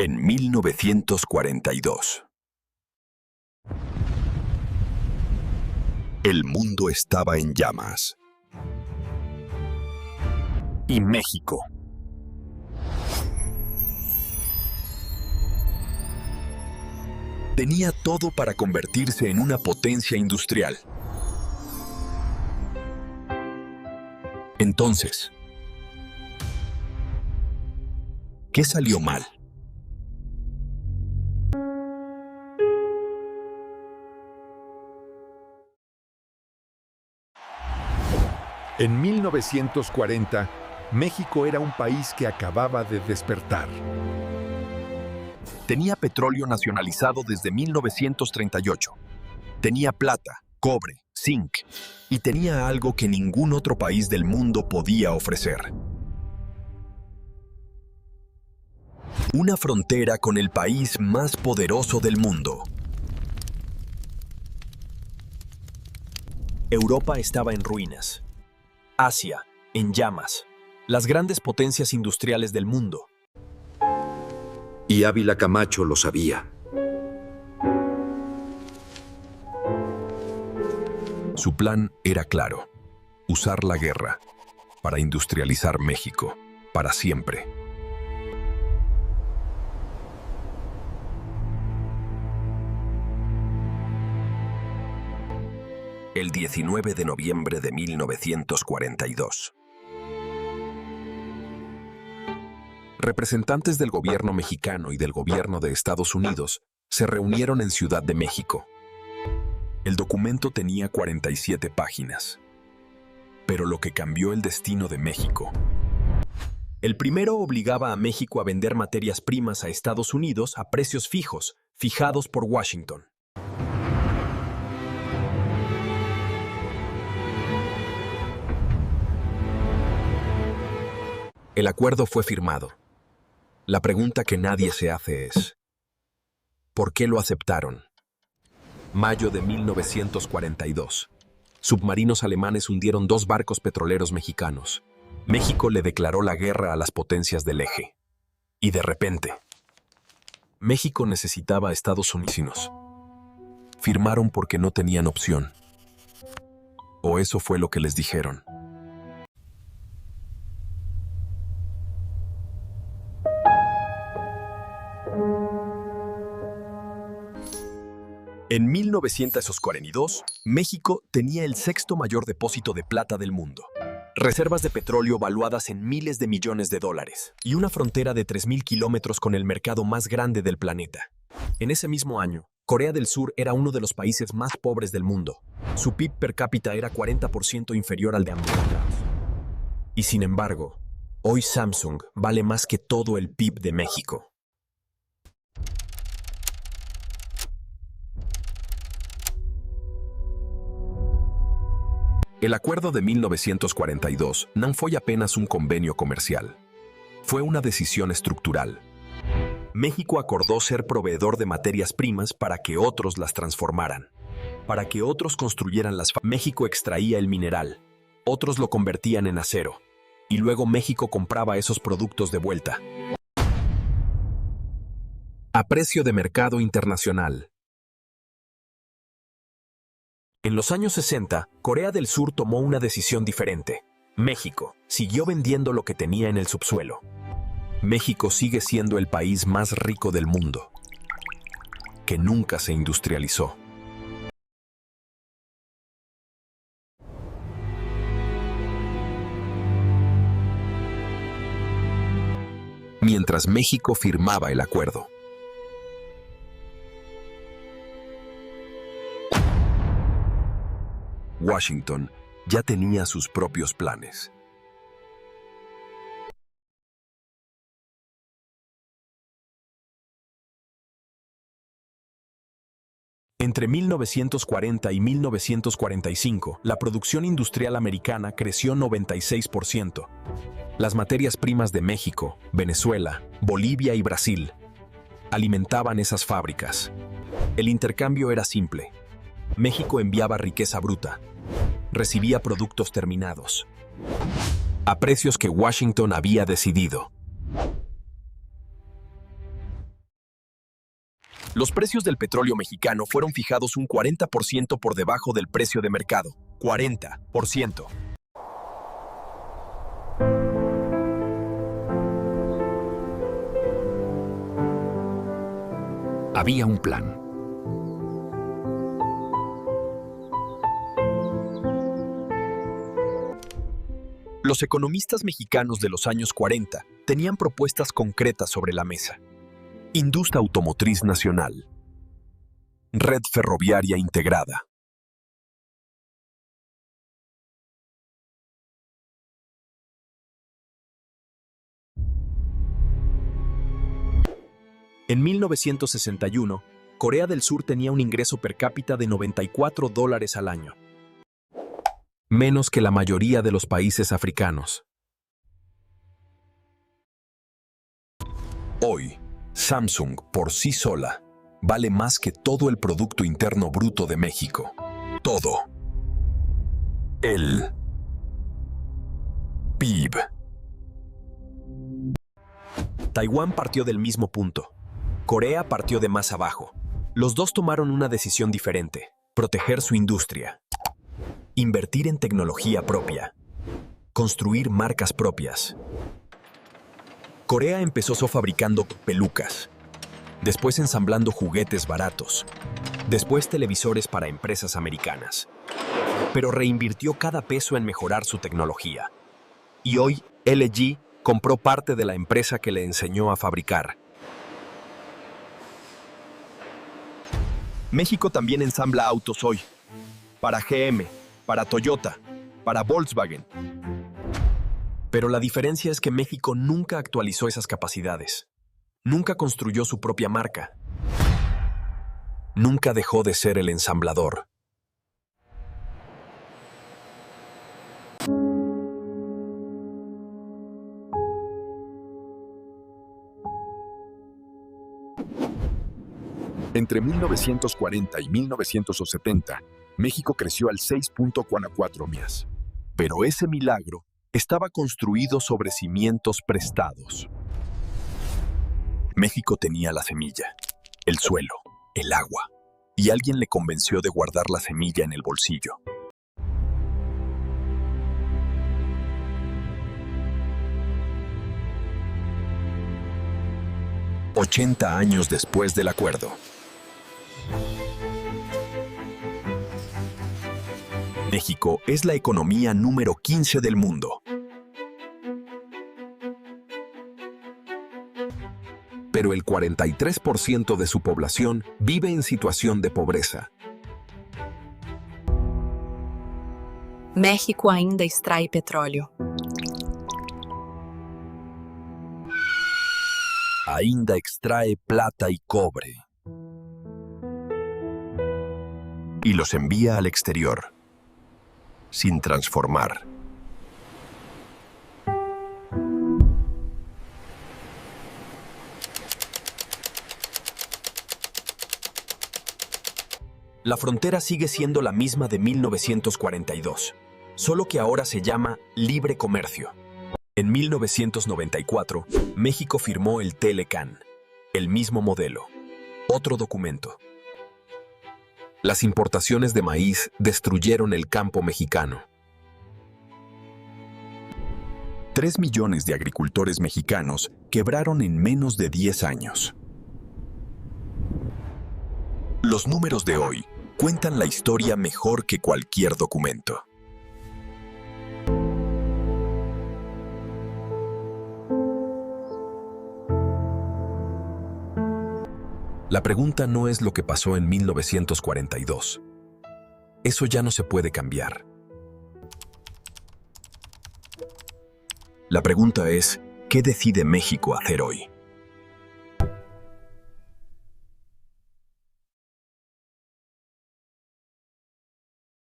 En 1942. El mundo estaba en llamas. Y México. Tenía todo para convertirse en una potencia industrial. Entonces, ¿qué salió mal? En 1940, México era un país que acababa de despertar. Tenía petróleo nacionalizado desde 1938. Tenía plata, cobre, zinc y tenía algo que ningún otro país del mundo podía ofrecer. Una frontera con el país más poderoso del mundo. Europa estaba en ruinas. Asia, en llamas. Las grandes potencias industriales del mundo. Y Ávila Camacho lo sabía. Su plan era claro: usar la guerra para industrializar México para siempre. El 19 de noviembre de 1942. Representantes del gobierno mexicano y del gobierno de Estados Unidos se reunieron en Ciudad de México. El documento tenía 47 páginas. Pero lo que cambió el destino de México. El primero obligaba a México a vender materias primas a Estados Unidos a precios fijos, fijados por Washington. El acuerdo fue firmado. La pregunta que nadie se hace es: ¿por qué lo aceptaron? Mayo de 1942. Submarinos alemanes hundieron 2 barcos petroleros mexicanos. México le declaró la guerra a las potencias del eje. Y de repente, México necesitaba a Estados Unidos. Firmaron porque no tenían opción. O eso fue lo que les dijeron. En 1942, México tenía el 6º mayor depósito de plata del mundo, reservas de petróleo valuadas en miles de millones de dólares y una frontera de 3.000 kilómetros con el mercado más grande del planeta. En ese mismo año, Corea del Sur era uno de los países más pobres del mundo. Su PIB per cápita era 40% inferior al de América. Y sin embargo, hoy Samsung vale más que todo el PIB de México. El acuerdo de 1942 no fue apenas un convenio comercial. Fue una decisión estructural. México acordó ser proveedor de materias primas para que otros las transformaran. Para que otros construyeran las fábricas. México extraía el mineral. Otros lo convertían en acero. Y luego México compraba esos productos de vuelta. A precio de mercado internacional. En los años 60, Corea del Sur tomó una decisión diferente. México siguió vendiendo lo que tenía en el subsuelo. México sigue siendo el país más rico del mundo, que nunca se industrializó. Mientras México firmaba el acuerdo, Washington ya tenía sus propios planes. Entre 1940 y 1945, la producción industrial americana creció 96%. Las materias primas de México, Venezuela, Bolivia y Brasil alimentaban esas fábricas. El intercambio era simple. México enviaba riqueza bruta, recibía productos terminados, a precios que Washington había decidido. Los precios del petróleo mexicano fueron fijados un 40% por debajo del precio de mercado. 40%. Había un plan. Los economistas mexicanos de los años 40 tenían propuestas concretas sobre la mesa. Industria automotriz nacional. Red ferroviaria integrada. En 1961, Corea del Sur tenía un ingreso per cápita de $94 al año. Menos que la mayoría de los países africanos. Hoy, Samsung por sí sola vale más que todo el Producto Interno Bruto de México. Todo. El PIB. Taiwán partió del mismo punto. Corea partió de más abajo. Los dos tomaron una decisión diferente: proteger su industria, invertir en tecnología propia, construir marcas propias. Corea empezó fabricando pelucas, después ensamblando juguetes baratos, después televisores para empresas americanas. Pero reinvirtió cada peso en mejorar su tecnología. Y hoy, LG compró parte de la empresa que le enseñó a fabricar. México también ensambla autos hoy, para GM, para Toyota, para Volkswagen. Pero la diferencia es que México nunca actualizó esas capacidades. Nunca construyó su propia marca. Nunca dejó de ser el ensamblador. Entre 1940 y 1970, México creció al 6.44 mías. Pero ese milagro estaba construido sobre cimientos prestados. México tenía la semilla, el suelo, el agua, y alguien le convenció de guardar la semilla en el bolsillo. «80 años después del acuerdo». México es la economía número 15 del mundo. Pero el 43% de su población vive en situación de pobreza. México ainda extrai petróleo. Ainda extrae plata y cobre. Y los envía al exterior, sin transformar. La frontera sigue siendo la misma de 1942, solo que ahora se llama libre comercio. En 1994, México firmó el Telecán, el mismo modelo, otro documento. Las importaciones de maíz destruyeron el campo mexicano. 3 millones de agricultores mexicanos quebraron en menos de 10 años. Los números de hoy cuentan la historia mejor que cualquier documento. La pregunta no es lo que pasó en 1942. Eso ya no se puede cambiar. La pregunta es, ¿qué decide México hacer hoy?